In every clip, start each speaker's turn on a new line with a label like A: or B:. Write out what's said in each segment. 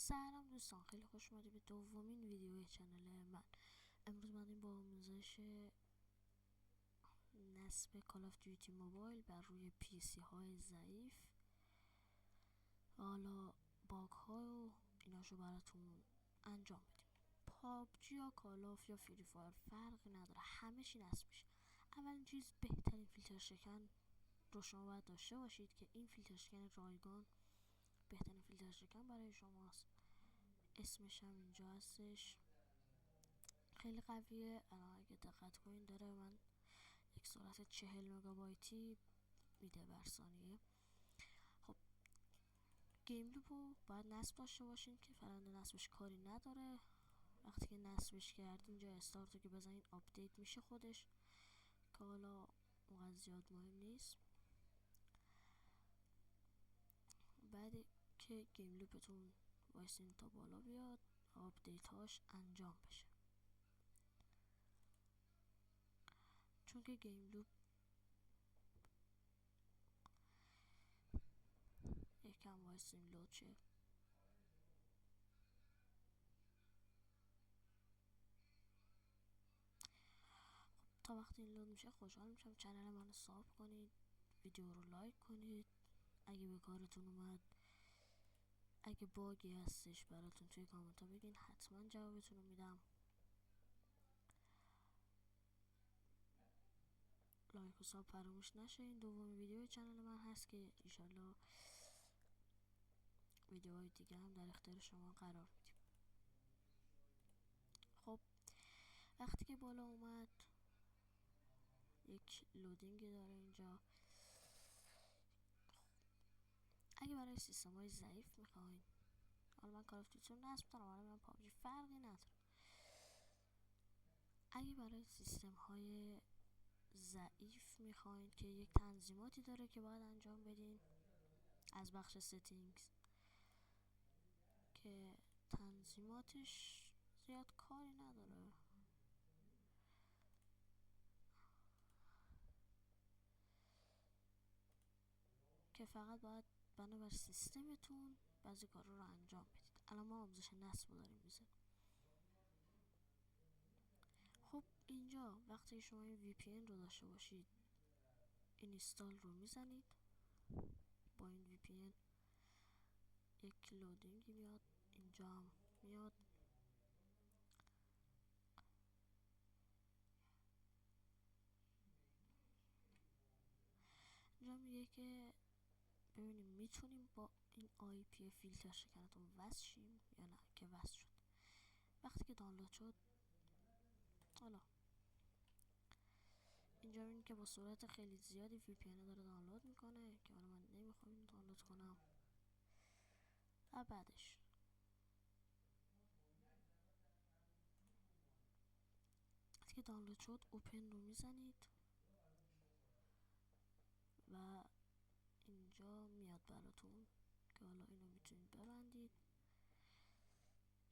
A: سلام دوستان، خیلی خوش اومدید به دومین ویدیو کانال من. امروز من با آموزش نصب کال آف دیوتی موبایل بر روی پی سی های ضعیف، حالا باگ ها و ایناشو براتون انجام بدیم. پابجی یا کال آف یا فری فایر فرقی نداره، همه چی نصب میشه. اولین چیز بهترین فیلتر شکن رو شما باید داشته باشید که این فیلتر شکن رایگان بهترین فیلتر شکن برای شماست. اسمش هم اینجا هستش، خیلی قویه. الان اگه دقت کنین داره من یک سرعت 40 مگابایتی میده بر ثانیه. خب گیم لوپ رو باید نصب داشته باشین که فرآیند نصبش کاری نداره. وقتی که نصبش کردین اینجا استارت رو که بزنین آپدیت میشه خودش، که حالا اونقدر زیاد مهم نیست. بعد که گیم لوپتون وایسین تا بالا بیاد آپدیت هاش انجام بشه، چون که گیم لوپ یکم وایسین لود شه. تا وقتی این لود میشه خوشحال میشم چنل منو ساب کنید، ویدیو رو لایک کنید اگه به کارتون اومد. اگه باگی هستش براتون توی کامنت ها بگین، حتما جوابتون رو میدم. لایک و ساب فراموش نشه. این دومین ویدیو چنل من هست که انشالله ویدیوهای دیگه هم در اختیار شما قرار میدیم. خب وقتی که بالا اومد یک لودینگ داره اینجا. اگه برای سیستم های ضعیف میخواین، حالا من کال آف دیوتی رو نصب دارم، حالا من پابجی فرقی نداره. اگه برای سیستم های ضعیف میخواین که یک تنظیماتی داره که باید انجام بدین از بخش ستینگز، که تنظیماتش زیاد کاری نداره. که فقط باید بنابر سیستمتون بعضی کارا رو انجام بدید. الان ما آموزش نصب رو داریم میزنیم. خب اینجا وقتی شما این وی پی ان رو داشته باشید، اینستال رو میزنید. با این وی پی ان یک لودینگی میاد، اینجا هم میاد. اینجا میگه که ببینیم میتونیم با این آی پی فیلتر شکنتون وصل شیم یا نه، که وصل شد. وقتی که دانلود شد، حالا اینجا میبینید که با سرعت خیلی زیادی وی پی ان داره دانلود میکنه، که حالا من نمیخوام اینو دانلود کنم. و بعدش وقتی که دانلود شد اوپن رو میزنید و اینجا میاد براتون که حالا اینو میتونید ببندید.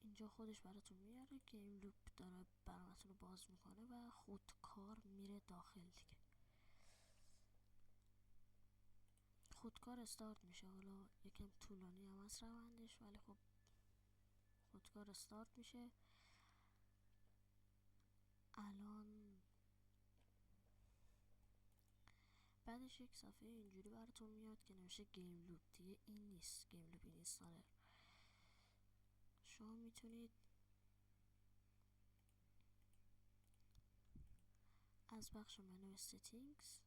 A: اینجا خودش براتون میاره گیم لوپ داره براتون رو باز میکنه و خودکار میره داخل دیگه. خودکار استارت میشه. حالا یکم طولانی هم از روندش، ولی خب خودکار استارت میشه. الان بعدش یک صفحه اینجوری براتون میاد که نوشته گیم لوپ. دیگه این نیست گیم لوپ اینستالر. شما میتونید از بخش منو ستینگز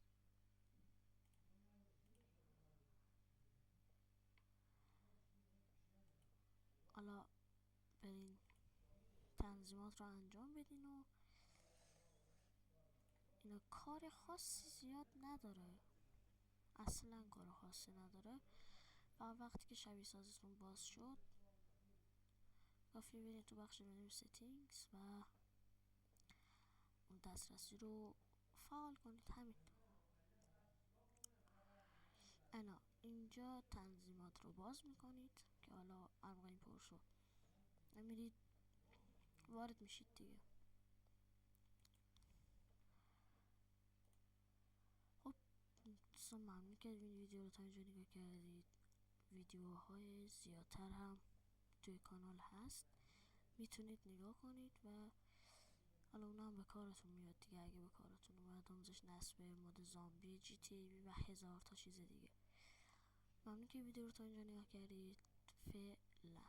A: حالا برین تنظیمات رو انجام بدین و اینا کار خاصی زیاد نداره، اصلا کار خاصی نداره. و وقتی که شبیه سازتون باز شد کافیه برین تو بخش منو ستینگز و اون دسترسی رو فعال کنید. همین. انا اینجا تنظیمات رو باز میکنید که حالا ارمغ این پر شد میرید وارد میشید دیگه. خب دوستان ممنون که این ویدیو رو تا اینجا نگاه کردید. ویدیوهای زیادتر هم توی کانال هست، میتونید نگاه کنید و حالا اونا هم به کارتون میاد دیگه. اگه به کارتون اومد آموزش نصب مود زامبی GTA و هزار تا چیز دیگه. ممنون که ویدیو رو تا اینجا نگاه کردید. فعلا.